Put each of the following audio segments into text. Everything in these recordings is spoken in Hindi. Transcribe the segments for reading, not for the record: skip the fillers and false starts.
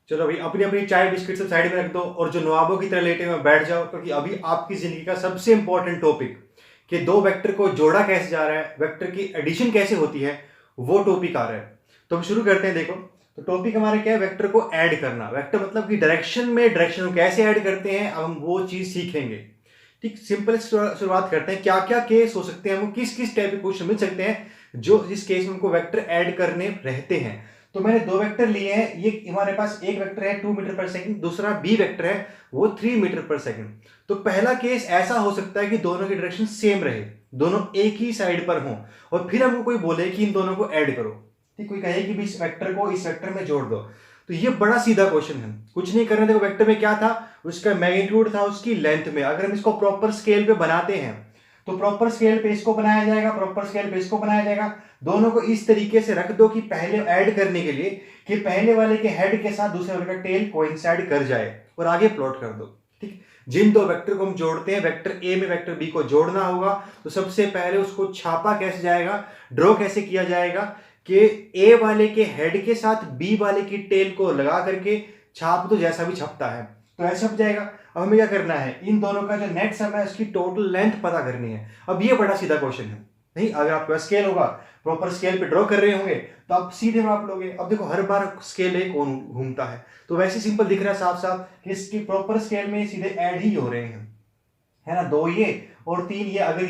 चलो भाई अपनी अपनी चाय बिस्किट सब साइड में रख दो और जो नवाबों की तरह लेटे हुए बैठ जाओ, क्योंकि अभी आपकी जिंदगी का सबसे इंपॉर्टेंट टॉपिक कि दो वेक्टर को जोड़ा कैसे जा रहा है, वेक्टर की एडिशन कैसे होती है, वो टॉपिक आ रहा है। तो हम शुरू करते हैं। देखो, तो टॉपिक हमारा क्या है, वेक्टर को ऐड करना। वेक्टर मतलब कि डायरेक्शन में डायरेक्शन को कैसे ऐड करते हैं, अब हम वो चीज सीखेंगे। ठीक, सिंपल शुरुआत करते हैं। क्या क्या केस हो सकते हैं, वो किस किस टाइप के क्वेश्चन मिल सकते हैं जो जिस केस में हमको वेक्टर ऐड करने रहते हैं। तो मैंने दो वेक्टर लिए हैं। ये हमारे पास एक वेक्टर है 2 मीटर पर सेकंड, दूसरा बी वेक्टर है वो 3 मीटर पर सेकंड। तो पहला केस ऐसा हो सकता है कि दोनों की डायरेक्शन सेम रहे, दोनों एक ही साइड पर हों, और फिर हमको कोई बोले कि इन दोनों को ऐड करो। ठीक, कोई कहे कि भी इस वेक्टर को इस वेक्टर में जोड़ दो। तो ये बड़ा सीधा क्वेश्चन है, कुछ नहीं करने। देखो वेक्टर में क्या था, उसका मैग्नीट्यूड था उसकी लेंथ में। अगर हम इसको प्रॉपर स्केल पे बनाते हैं तो प्रॉपर स्केल पे इसको बनाया जाएगा, प्रॉपर स्केल पे इसको बनाया जाएगा। दोनों को इस तरीके से रख दो कि पहले ऐड करने के लिए कि पहले वाले के हेड के साथ दूसरे वाले का टेल कोइंसाइड कर जाए, और आगे प्लॉट कर दो। ठीक, जिन दो वेक्टर को हम जोड़ते हैं, वेक्टर ए में वेक्टर बी को जोड़ना होगा, तो सबसे पहले उसको छापा कैसे जाएगा, ड्रॉ कैसे किया जाएगा कि ए वाले के हेड के साथ बी वाले की टेल को लगा करके छाप दो, जैसा भी छपता है तो ऐसा छप जाएगा। अब हमें क्या करना है, इन दोनों का जो नेट सम है उसकी टोटल लेंथ पता करनी है। अब ये बड़ा सीधा क्वेश्चन है। नहीं, अगर आपका स्केल होगा, प्रॉपर स्केल पे ड्रॉ कर रहे होंगे तो आप सीधे माप लोगे। अब देखो हर बार स्केल एक कौन घूमता है, तो वैसे सिंपल दिख रहा है साफ साफ कि इसकी प्रॉपर स्केल में सीधे ऐड ही हो रहे हैं, है ना। दो ये और तीन ये। अगर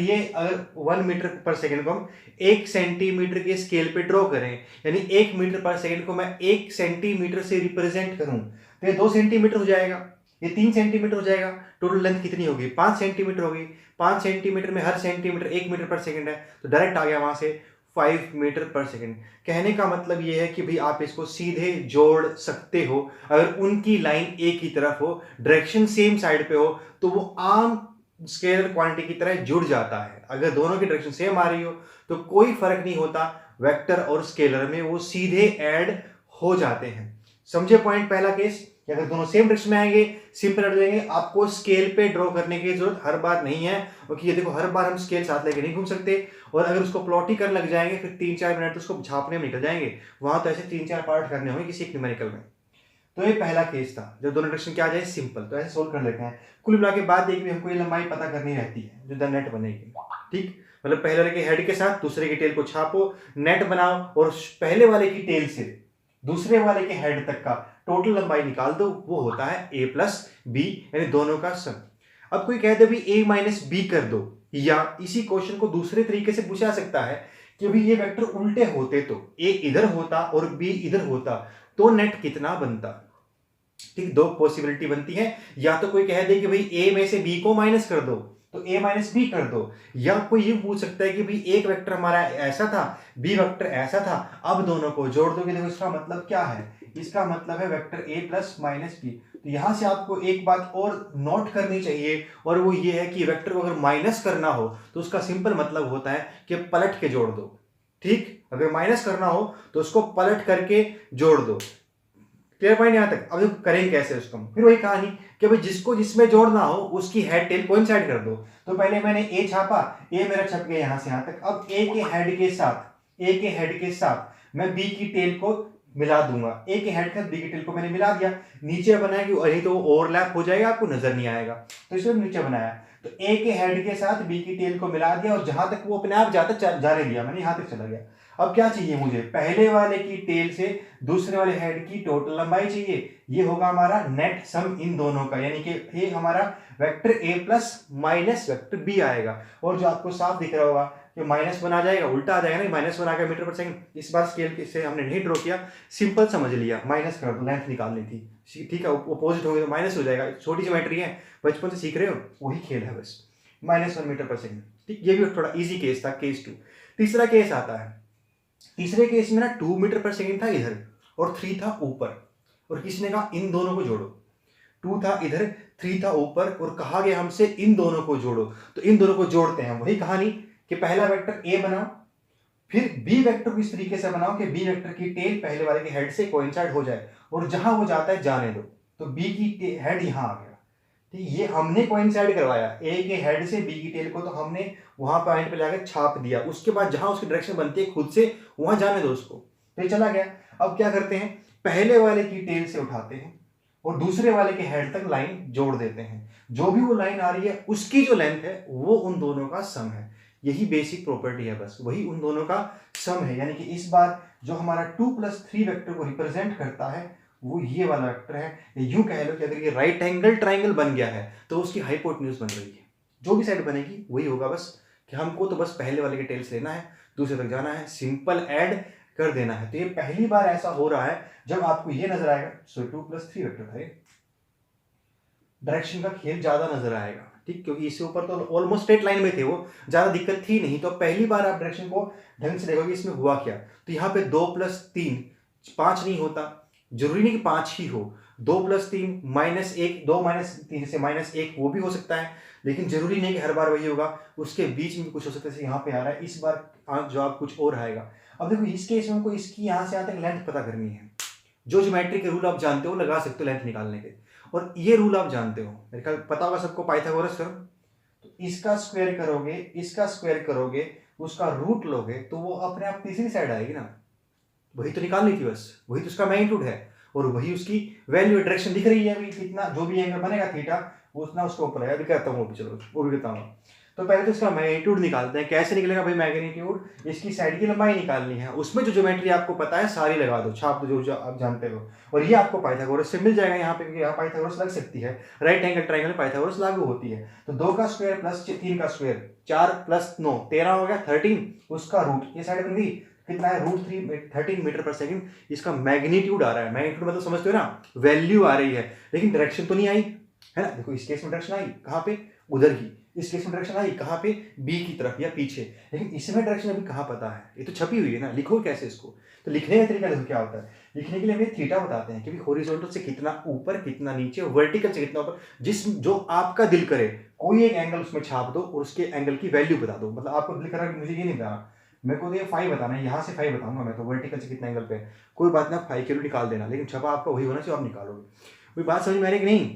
1 मीटर पर सेकंड को हम 1 सेंटीमीटर के स्केल पे ड्रॉ करें, यानी 1 मीटर पर सेकंड को मैं 1 सेंटीमीटर से रिप्रेजेंट करूं, तो ये 2 सेंटीमीटर हो जाएगा, ये 3 सेंटीमीटर हो जाएगा। टोटल लेंथ कितनी होगी, 5 सेंटीमीटर होगी। 5 सेंटीमीटर में हर सेंटीमीटर 1 मीटर पर सेकंड है, तो डायरेक्ट आ गया वहां से 5 मीटर पर सेकंड। कहने का मतलब ये है कि भाई आप इसको सीधे जोड़ सकते हो अगर उनकी लाइन एक ही तरफ हो, डायरेक्शन सेम साइड पे हो, तो वो आम स्केलर क्वांटिटी की तरह जुड़ जाता है। अगर दोनों की डायरेक्शन सेम आ रही हो तो कोई फर्क नहीं होता, वेक्टर और स्केलर में वो सीधे ऐड हो जाते हैं। समझे पॉइंट पहला केस, कि अगर दोनों सेम डायरेक्शन में आएंगे सिंपल ऐड हो जाएंगे, आपको स्केल पे ड्रॉ करने की जरूरत हर बार नहीं है, क्योंकि ये देखो हर बार हम स्केल साथ लेके नहीं घूम सकते, और अगर उसको प्लॉट ही करने लग जाएंगे फिर 3-4 मिनट तो उसको छापने में निकल जाएंगे। वहां तो ऐसे 3-4 पार्ट करने होंगे किसी एक न्यूमेरिकल में। तो ये पहला केस था जब दोनों डायरेक्शन क्या आ जाए सिंपल, तो ऐसे सोल्व कर लेते हैं। कुल मिला के बाद एक भी हमको ये लंबाई पता करनी रहती है जो द नेट बनेगी। ठीक, मतलब पहले वाले के हेड के साथ दूसरे की टेल को छापो, नेट बनाओ, और पहले वाले की टेल से दूसरे वाले के हेड तक का टोटल लंबाई निकाल दो, वो होता है ए प्लस बी, यानी दोनों का सम। अब कोई कह दे भी ए माइनस बी कर दो, या इसी क्वेश्चन को दूसरे तरीके से पूछा सकता है कि अभी ये वेक्टर उल्टे होते तो ए इधर होता और बी इधर होता तो नेट कितना बनता। ठीक, दो पॉसिबिलिटी बनती है, या तो कोई कह दे कि भाई ए में से बी को माइनस कर दो तो ए माइनस बी कर दो, या कोई ये पूछ सकता है कि भाई एक वेक्टर हमारा ऐसा था, बी वेक्टर ऐसा था, अब दोनों को जोड़ दोगे। देखो इसका मतलब क्या है, इसका मतलब है vector A plus minus B. तो यहां से आपको एक बात और नोट करनी चाहिए, और वो ये है कि वेक्टर को अगर माइनस करना हो तो उसका सिंपल मतलब होता है कि पलट के जोड़ दो। ठीक, अगर माइनस करना हो तो उसको पलट करके जोड़ दो। क्लियर पॉइंट यहां तक। अब देखो करेंगे कैसे उसको, फिर वही कहानी कि भाई जिसको जिसमें जोड़ना हो उसकी हेड टेल कोइंसाइड कर दो। तो पहले मैंने ए छापा, ए मेरा छप गया यहां से यहां तक। अब ए के हेड के साथ मैं बी की टेल को मिला दूंगा। ए के हेड के साथ बी की टेल को मैंने मिला दिया। नीचे बनाया कि अरे तो ओवरलैप हो जाएगा, आपको नजर नहीं आएगा, तो इसको नीचे बनाया। तो ए के हेड के साथ बी की टेल को मिला दिया, और जहां तक वो अपने आप जाने दिया, मैंने यहां तक चला गया। अब क्या चाहिए मुझे, पहले वाले की टेल से दूसरे वाले हेड की टोटल लंबाई चाहिए। ये होगा हमारा नेट सम इन दोनों का, यानी कि ये हमारा vector A plus minus vector B आएगा। और जो आपको साफ दिख रहा होगा कि माइनस बना जाएगा, उल्टा आ जाएगा ना, माइनस बना के मीटर पर सेकंड। इस बार स्केल से हमने नहीं ड्रॉ किया, सिंपल समझ लिया, माइनस कर दो, लेंथ निकालनी थी। ठीक है, अपोजिट होगी तो माइनस हो जाएगा, छोटी ज्योमेट्री है, बचपन से सीख रहे हो, वही खेल है बस। -1 मीटर पर सेकंड। ठीक, ये भी थोड़ा इजी केस था, केस 2। तीसरा केस आता है। तीसरे केस में ना 2 मीटर पर सेकंड था इधर और 3 था ऊपर, और किसी ने कहा इन दोनों को जोड़ो। 2 था इधर, 3 था ऊपर, और कहा गया हमसे इन दोनों को जोड़ो। तो इन दोनों को जोड़ते हैं, वही कहानी कि पहला वेक्टर ए बनाओ, फिर बी वेक्टर को इस तरीके से बनाओ कि बी वेक्टर की टेल पहले वाले के हेड से कोइंसाइड हो जाए, और जहां वो जाता है जाने दो। तो बी की हेड यहां आ गया। ठीक, ये हमने कोइंसाइड करवाया ए के हेड से बी की टेल को, तो हमने वहां पॉइंट पे जाकर छाप दिया। उसके बाद जहां उसकी डायरेक्शन बनती है खुद से वहां जाने दो उसको, तो ये चला गया। अब क्या करते हैं, पहले वाले की टेल से उठाते हैं और दूसरे वाले के हेड तक लाइन जोड़ देते हैं। जो भी वो लाइन आ रही है उसकी जो लेंथ है वो उन दोनों का सम है। यही बेसिक प्रॉपर्टी है, बस वही उन दोनों का सम है। यानी कि इस बार जो हमारा 2+3 वेक्टर को रिप्रेजेंट करता है वो ये वाला वेक्टर है। यूं कह लो कि अगर ये राइट एंगल ट्राइंगल बन गया है तो उसकी हाइपोटेन्यूज बन रही है। जो भी साइड बनेगी वही होगा, बस कि हमको तो बस पहले वाले के टेल्स लेना है, दूसरे तक जाना है, सिंपल ऐड कर देना है। तो ये पहली बार ऐसा हो रहा है जब आपको ये नजर आएगा। सो 2+3 वेक्टर था, डायरेक्शन का खेल ज्यादा नजर आएगा, ठीक, क्योंकि इससे ऊपर तो ऑलमोस्ट स्ट्रेट लाइन में थे, वो ज्यादा दिक्कत थी नहीं। तो पहली बार आप डायरेक्शन को ढंग से देखोगे इसमें हुआ क्या। तो यहाँ पे 2+3 5 नहीं होता, जरूरी नहीं कि 5 ही हो। 2+3 -1, 2 - 3 से -1 वो भी हो सकता है, लेकिन जरूरी नहीं कि हर बार वही होगा। उसके बीच में कुछ हो सकता है, जैसे यहाँ पे आ रहा है, इस बार जवाब कुछ और आएगा। अब देखो इस केस में हमको इसकी यहाँ से यहाँ तक लेंथ पता करनी है। जो ज्योमेट्री के रूल आप जानते हो लगा सकते हो लेंथ निकालने के, और ये रूल आप जानते हो, मेरे ख्याल पता होगा सबको, पाइथागोरस थ्योरम। तो इसका स्क्वायर करोगे, इसका स्क्वायर करोगे, उसका रूट लोगे तो वो अपने आप तीसरी साइड आएगी ना। वही तो निकालनी थी, बस वही तो उसका मैग्नीट्यूड है और वही उसकी वैल्यू, डायरेक्शन दिख रही है अभी, कितना जो भी एंगल बनेगा थीटा उतना उसके ऊपर है। अभी कहता हूँ, चलो वो भी कहता हूँ। तो पहले तो इसका मैग्नीट्यूड निकालते हैं। कैसे निकलेगा भाई मैग्नीट्यूड, इसकी साइड की लंबाई निकालनी है, उसमें जो ज्योमेट्री आपको पता है सारी लगा दो, छाप दो जो आप जानते हो, और ये आपको पाइथागोरस से मिल जाएगा। यहाँ पे यहाँ पाइथागोरस लग सकती है, राइट एंगल ट्राइंगल में पाइथागोरस लागू होती है। तो 2 का स्क्वायर प्लस 3 का स्क्वायर, 4 + 9 13 हो गया, 13, उसका रूट, ये साइड बन गई, कितना है √3 13 मीटर पर सेकंड। इसका मैग्नीट्यूड आ रहा है, मैग्नीट्यूड मतलब समझते हो ना, वैल्यू आ रही है, लेकिन डायरेक्शन तो नहीं आई है ना। देखो इस केस में डायरेक्शन आई कहाँ पे, उधर ही। इस केस में डायरेक्शन आई कहाँ पे, बी की तरफ या पीछे, लेकिन इसमें डायरेक्शन अभी कहाँ पता है, ये तो छपी हुई है ना, लिखो कैसे इसको। तो लिखने का तरीका देखो क्या होता है। लिखने के लिए हमें थीटा बताते हैं कि भाई हॉरिजॉन्टल से कितना ऊपर, कितना नीचे, वर्टिकल से कितना ऊपर, जिस जो आपका दिल करे कोई एक एंगल उसमें छाप दो और उसके एंगल की वैल्यू बता दो। मतलब आपको दिल कर रहा है, मुझे ये नहीं बताना, मेरे को तो ये 5 बताना है, यहाँ से 5 बताऊंगा मैं, तो वर्टिकल से कितना एंगल पे, कोई बात नहीं, आप 5 किलो निकाल देना, लेकिन छपा आपका वही होना चाहिए, आप निकालोगे। कोई बात समझ में आ रही कि नहीं।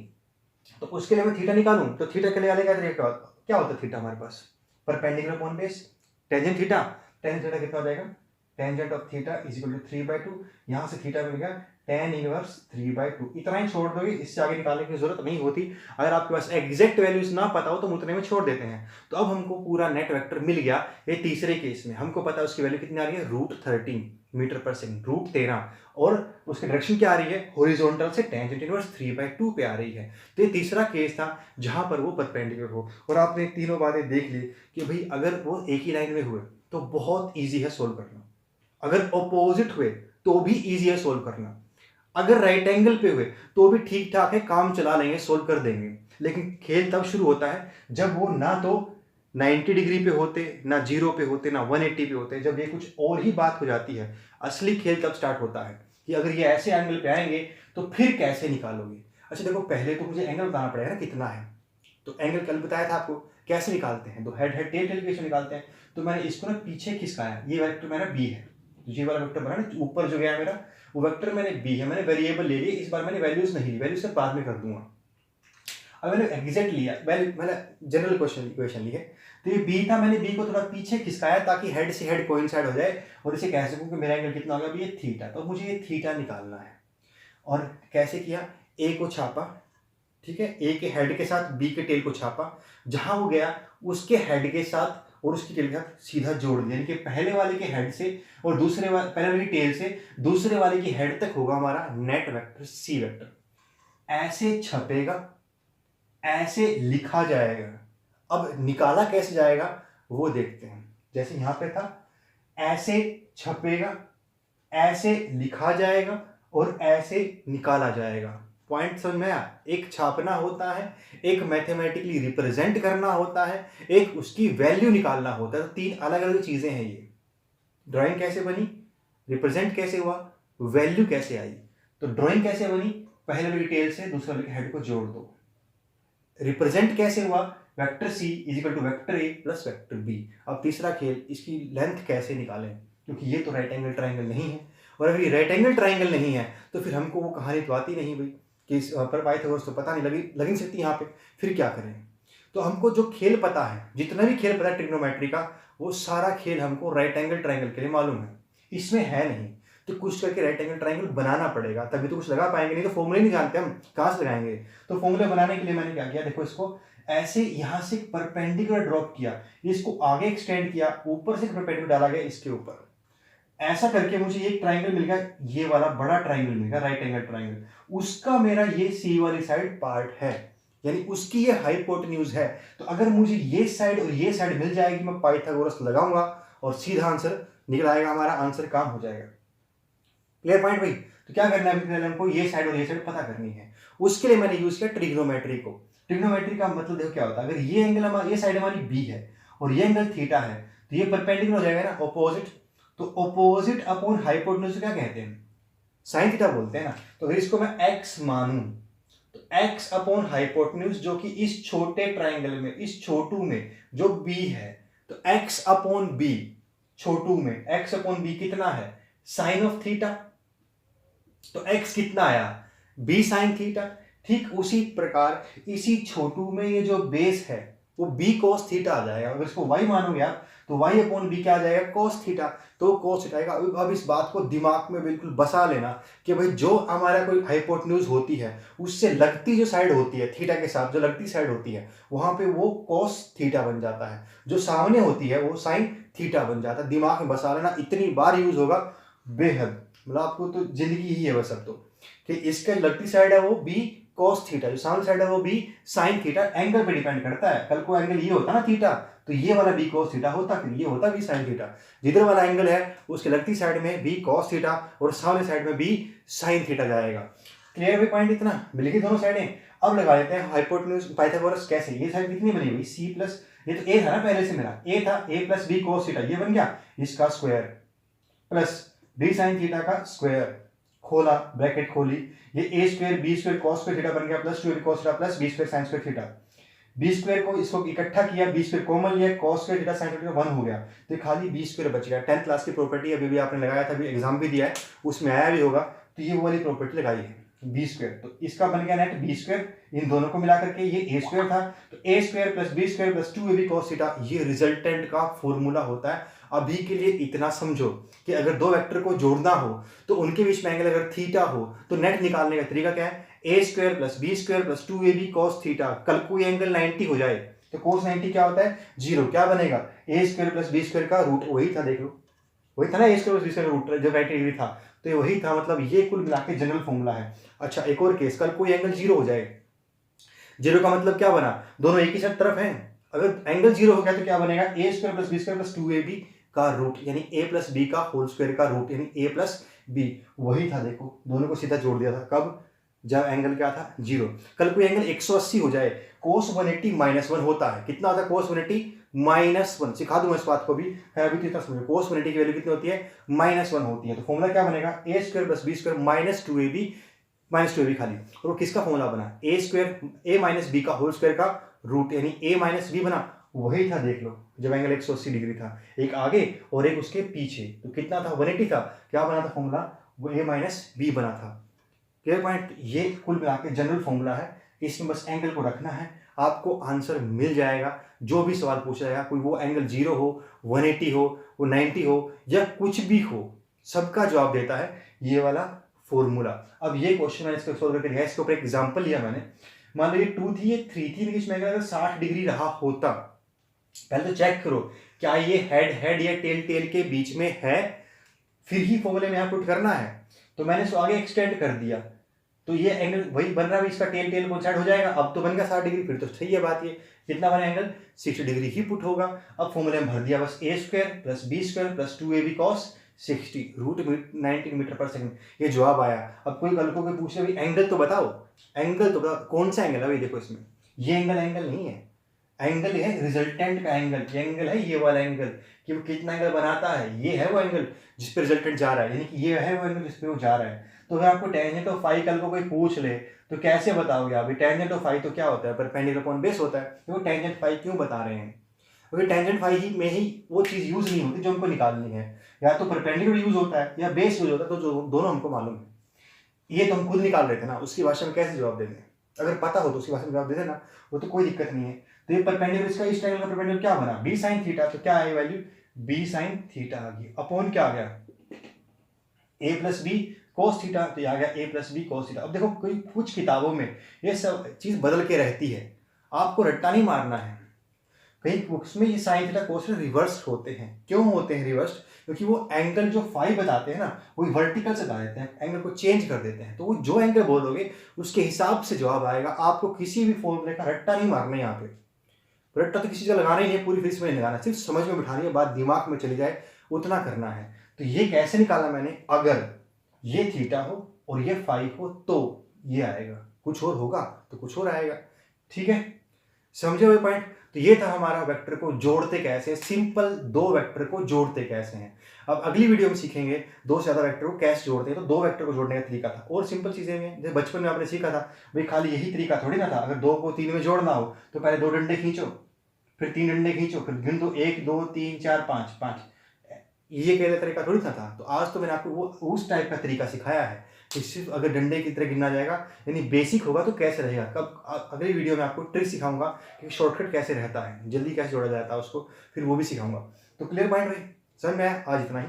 तो उसके लिए मैं थीटा निकालूं, तो थीटा के लिए अलग तरीका क्या होता है। थीटा हमारे पास perpendicular upon base, tangent theta, tangent theta कितना हो जाएगा, टेंजेंट ऑफ थीटा = 3/2। यहाँ से थीटा मिल गया tan इनवर्स 3/2। इतना ही छोड़ दोगे, इससे आगे निकालने की जरूरत नहीं होती। अगर आपके पास एग्जैक्ट वैल्यूज ना पता हो तो हम उतने में छोड़ देते हैं। तो अब हमको पूरा नेट वेक्टर मिल गया। ये तीसरे केस में हमको पता है उसकी वैल्यू कितनी आ रही है, √13 मीटर पर सेकंड, √13, और उसकी डायरेक्शन क्या आ रही है, हॉरिजॉन्टल से टेंजेंट इनवर्स 3/2 पे आ रही है। तो ये तीसरा केस था जहां पर वो परपेंडिकुलर हो। और आपने तीनों बातें देख ली कि भाई अगर वो एक ही लाइन में हुए तो बहुत ईजी है सोल्व करना, अगर ऑपोजिट हुए तो भी ईजी है सोल्व करना, अगर राइट एंगल पे हुए तो भी ठीक ठाक है, काम चला लेंगे, सोल्व कर देंगे। लेकिन खेल तब शुरू होता है जब वो ना तो 90 डिग्री पे होते, ना 0 पे होते, ना 180 पे होते। जब ये कुछ और ही बात हो जाती है, असली खेल तब स्टार्ट होता है कि अगर ये ऐसे एंगल पे आएंगे तो फिर कैसे निकालोगे। अच्छा देखो, पहले तो मुझे एंगल बताना पड़ेगा ना कितना है। तो एंगल कल बताया था आपको कैसे निकालते हैं, तो हेड हेड टेल टेल कैसे निकालते हैं। तो मैंने इसको ना पीछे खिसकाया, ये वेक्टर मेरा बी है, ये वाला वेक्टर बना ना ऊपर जो गया मेरा, वो वेक्टर मैंने बी है, मैंने वेरिएबल ले लिया। इस बार मैंने वैल्यूज नहीं ली, वैल्यूज से बाद में कर दूंगा। अब मैंने एग्जैक्ट लिया, मैंने जनरल इक्वेशन ली है। तो ये बी था, मैंने बी को थोड़ा पीछे खिसकाया ताकि हेड से हेड कोइंसाइड हो जाए और इसे कह सकूं कि मेरा एंगल कितना होगा, ये थीटा। तो मुझे ये थीटा निकालना है। और कैसे किया, ए को छापा, ठीक है, ए के हेड के साथ बी के टेल को छापा, जहां वो गया उसके हेड के साथ और उसकी टेल के साथ सीधा जोड़ दिया। यानी कि पहले वाले के हेड से और पहले वाले की टेल से दूसरे वाले की हेड तक होगा हमारा नेट वेक्टर सी वेक्टर। ऐसे छपेगा, ऐसे लिखा जाएगा। अब निकाला कैसे जाएगा वो देखते हैं। जैसे यहां पे था, ऐसे छपेगा, ऐसे लिखा जाएगा और ऐसे निकाला जाएगा। पॉइंट समझ में आया। एक छापना होता है, एक मैथमेटिकली रिप्रेजेंट करना होता है, एक उसकी वैल्यू निकालना होता है। तो 3 अलग अलग चीजें हैं ये। ड्राइंग कैसे बनी, रिप्रेजेंट कैसे हुआ, वैल्यू कैसे आई। तो ड्राइंग कैसे बनी, पहले वाली टेल से दूसरे वाले के हेड को जोड़ दो। रिप्रेजेंट कैसे हुआ, vector C = vector A plus vector B. अब तीसरा खेल, इसकी लेंथ कैसे निकालें, क्योंकि ये तो राइट एंगल ट्राइंगल नहीं है। और अगर ये राइट एंगल ट्राइंगल नहीं है तो फिर हमको वो कहानी तो आती नहीं भाई कि इस पर पाइथागोरस तो पता नहीं लग नहीं सकती यहाँ पे, फिर क्या करें। तो हमको जो खेल पता है, जितना भी खेल पता है ट्रिग्नोमेट्री का, वो सारा खेल हमको राइट एंगल ट्राइंगल के लिए मालूम है, इसमें है नहीं। तो कुछ करके राइट एंगल ट्राइंगल बनाना पड़ेगा, तभी तो कुछ लगा पाएंगे, नहीं तो फॉर्मूले नहीं जानते हम, कहाँ से लगाएंगे। तो फॉर्मूले बनाने के लिए मैंने क्या किया, देखो इसको ऐसे यहाँ से परपेंडिकुलर ड्रॉप किया, इसको आगे एक्सटेंड किया, ऊपर से परपेंडिकुलर डाला गया इसके ऊपर, ऐसा करके मुझे एक ट्राइंगल मिल गया, ये वाला बड़ा ट्राइंगल मिल गया, राइट एंगल ट्राइंगल, उसका मेरा ये सी वाली साइड पार्ट है, यानी उसकी ये हाइपोटेन्यूज है। तो अगर मुझे ये साइड और ये साइड मिल जाएगी, मैं पाइथागोरस लगाऊंगा और सीधा आंसर निकल आएगा, हमारा आंसर काम हो जाएगा। क्लियर पॉइंट भाई। तो क्या करना है अभी हमको, ये साइड और ये साइड पता करनी है। उसके लिए मैंने यूज किया ट्रिग्नोमेट्री को। ट्रिग्नोमेट्री का मतलब देखो क्या होता है, अगर ये एंगल ये साइड हमारी बी है और ये एंगल थीटा है, तो ये परपेंडिकुलर हो जाएगा ना, ऑपोजिट। तो ऑपोजिट अपॉन हाइपोटेन्यूज क्या कहते हैं, साइन थीटा बोलते हैं ना। तो अगर इसको मैं एक्स मानूं, तो x अपॉन हाइपोटेन्यूज जो कि इस छोटे ट्राइंगल में, इस छोटू में जो b है, तो x अपॉन b, छोटू में x अपॉन b कितना है, साइन ऑफ थीटा। तो x कितना आया, b साइन थीटा। ठीक उसी प्रकार इसी छोटू में ये जो बेस है वो b cos थीटा आ जाएगा। अगर इसको y मानोगे आप, तो y अपॉन b क्या आ जाएगा, cos थीटा। तो cos थीटा आएगा। अब इस बात को दिमाग में बिल्कुल बसा लेना कि भाई जो हमारा कोई हाइपोटेन्यूज होती है, उससे लगती जो साइड होती है, थीटा के साथ जो लगती साइड होती है, वहां पे वो cos थीटा बन जाता है, जो सामने होती है वो sin थीटा बन जाता है। दिमाग में बसा लेना, इतनी बार यूज होगा, बेहद, मतलब आपको तो जिंदगी ही है बस अब तो, कि इसका लगती साइड है वो b cos थीटा, जो सामने साइड है वो b sin थीटा। एंगल पे डिपेंड करता है, कल को एंगल ये होता ना थीटा, तो ये वाला b cos थीटा होता, फिर ये होता b sin थीटा। जिधर वाला एंगल है उसके लगती साइड में b cos थीटा और सामने साइड में b sin थीटा जाएगा। क्लियर भी पॉइंट, इतना मिल गई दोनों साइडें। अब लगा लेते हैं हाइपोटेन्यूज पाइथागोरस कैसे। ये साइड कितनी बनी हुई, c प्लस, ये तो a था ना पहले से मेरा, a था, a plus b cos theta, ये बन गया इसका square, plus b sin theta का स्क्वायर, खोला ब्रैकेट खोली, ये a square b square cos square theta बन गया, plus 2ab cos theta plus b square sin square theta. b square को इसको इकट्ठा किया, b स्क्वायर कॉमन लिया, cos square theta sin theta 1 हो गया, तो खाली b स्क्वायर बच गया। 10th क्लास की प्रॉपर्टी अभी भी आपने लगाया था, अभी एग्जाम भी दिया है, उसमें आया भी होगा, तो ये वो वाली प्रॉपर्टी लगाई है b स्क्वायर। तो इसका बन गया नेट b स्क्वायर, इन दोनों को मिला करके ये a स्क्वायर था, तो a square plus b square plus 2ab cos theta, ये रिजल्टेंट का फॉर्मूला होता है। अभी के लिए इतना समझो कि अगर दो वेक्टर को जोड़ना हो तो उनके बीच में एंगल अगर थीटा हो, तो नेट निकालने का तरीका क्या है, a square plus b square plus 2ab cos theta. कल को ये एंगल 90 हो जाए तो cos 90 क्या होता है, 0। क्या बनेगा, a square plus b square का रूट, वही था, देख लो वही था ना, a square plus b square root जब 90 डिग्री था, तो ये वही था, मतलब ये कुल मिला के जनरल फॉर्मूला है। अच्छा एक और केस, कल कोई एंगल 0 हो जाए, 0 का मतलब क्या बना, दोनों एक ही साथ तरफ हैं, अगर एंगल 0 हो गया तो क्या बनेगा, a square plus b square plus 2ab का रूट, यानी a प्लस b का होल स्क्वायर का रूट, यानी a प्लस b, वही था। देखो दोनों को सीधा जोड़ दिया था, कब, जब एंगल क्या था, 0। कल कोई एंगल 180 हो जाए, cos 180 -1 होता है, कितना होता है cos 180 -1, सिखा दूंगा इस बात को भी, अभी तो इतना समझो, cos 180 की वैल्यू कितनी होती है, -1 होती है। तो फॉर्मूला क्या बनेगा, a square plus b square minus 2ab खाली, और वो किसका फॉर्मूला बना, a square a minus b का होल स्क्वायर का रूट, यानी a माइनस b बना, वही था। देख लो जब एंगल 180 डिग्री था, एक आगे और एक उसके पीछे, तो कितना था, 180 था, क्या बना था फॉर्मूला, वो a माइनस b बना था। Clear point. ये कुल मिला के जनरल फॉर्मूला है, इसमें बस एंगल को रखना है, आपको आंसर मिल जाएगा। जो भी सवाल पूछा जाएगा, कोई वो एंगल 0 हो, 180 हो, वो 90 हो, या कुछ भी हो, सबका जवाब देता है ये वाला फॉर्मूला। अब ये क्वेश्चन मैंने इसको सॉल्व करके दिया, इसके ऊपर एक एग्जांपल लिया मैंने, मान लो ये 2 थी, ये 3 थी, बीच में अगर 60 डिग्री रहा होता, पहले तो चेक करो क्या ये हेड या टेल के बीच में है, फिर ही फॉर्मूले में यहाँ पुट करना है। तो मैंने इसको आगे एक्सटेंड कर दिया, तो ये एंगल वही बन रहा है, इसका टेल कोइंसाइड हो जाएगा। अब तो बन गया 60 डिग्री, फिर तो सही है बात, ये कितना बना एंगल, 60 डिग्री ही पुट होगा। अब फॉर्मूले में भर दिया, बस a square plus b square plus 2ab cos 60 root 90 metre पर सेकंड, ये जवाब आया। अब कोई कल को कोई पूछ ले एंगल तो बताओ, एंगल तो बताओ, कौन सा एंगल है भाई, देखो इसमें ये एंगल नहीं है, एंगल है रिजल्टेंट का एंगल, ये एंगल है ये वाला एंगल, कि वो कितना एंगल बनाता है, ये है वो एंगल जिस पे रिजल्टेंट जा रहा है, यानी कि ये है वो एंगल जिस पे वो जा रहा है। तो अगर आपको टेंजेंट ऑफ फाई कल को कोई पूछ ले तो कैसे बताओगे आप, टेंजेंट ऑफ फाई तो क्या होता है, परपेंडिकुलर अपॉन बेस होता है। तो वो टेंजेंट फाई क्यों बता रहे हैं, क्योंकि टेंजेंट फाई ही में ही वो चीज़ यूज नहीं होती जो हमको निकालनी है, या तो परपेंडिकुलर यूज होता है या बेस यूज होता है, तो जो दोनों हमको मालूम है। ये तो हम खुद निकाल रहे थे ना, उसकी भाषा में कैसे जवाब देंगे, अगर पता हो तो उसकी भाषा में जवाब दे देना, वो तो कोई दिक्कत नहीं है। तो ये परपेंडिकुलर, इसका इस ट्रायंगल का परपेंडिकुलर क्या बना, b sin थीटा, तो क्या है वैल्यू, b sin थीटा आ गई, अपॉन क्या आ गया, ए प्लस बी कोस थीटा, तो आ गया ए प्लस बी कोस थीटा। अब देखो कोई कुछ किताबों में ये सब चीज़ बदल के रहती है, आपको रट्टा नहीं मारना है। कहीं बुक्स में ये sine theta cos theta reverse होते हैं। क्यों होते हैं रिवर्स? क्योंकि वो एंगल जो फाई बताते हैं ना, वो वर्टिकल से बता देते हैं, एंगल को चेंज कर देते हैं। तो वो जो एंगल बोलोगे उसके हिसाब से जवाब आएगा। आपको किसी भी फॉर्मूले का रट्टा नहीं मारना है यहाँ पे। रट्टा तो किसी जगह लगाना ही नहीं है, पूरी फिजिक्स में नहीं लगाना, सिर्फ समझ में बिठानी है, बात दिमाग में चली जाए उतना करना है। तो ये कैसे निकाला मैंने, अगर ये थीटा हो और ये फाई हो तो ये आएगा, कुछ और होगा तो कुछ और आएगा। ठीक है, समझे हुए पॉइंट? तो ये था हमारा वेक्टर को जोड़ते कैसे, सिंपल दो वेक्टर को जोड़ते कैसे हैं। अब अगली वीडियो में सीखेंगे दो से ज्यादा वेक्टर को कैसे जोड़ते हैं। तो दो वेक्टर को जोड़ने का तरीका था और सिंपल चीजें हैं, जैसे बचपन में आपने सीखा था भाई, खाली यही तरीका थोड़ी ना था। अगर दो को तीन में जोड़ना हो तो पहले दो डंडे खींचो, फिर तीन डंडे खींचो, फिर गिन दो, 1 2 3 4 5 5। ये कहने का तरीका थोड़ी था। तो आज तो मैंने आपको वो उस टाइप का तरीका सिखाया है कि सिर्फ अगर डंडे की तरह गिनना जाएगा, यानी बेसिक होगा तो कैसे रहेगा। कब अगली वीडियो में आपको ट्रिक सिखाऊंगा कि शॉर्टकट कैसे रहता है, जल्दी कैसे जोड़ा जाता है उसको, फिर वो भी सिखाऊंगा। तो क्लियर पॉइंट भाई, समझ में आया? आज इतना ही।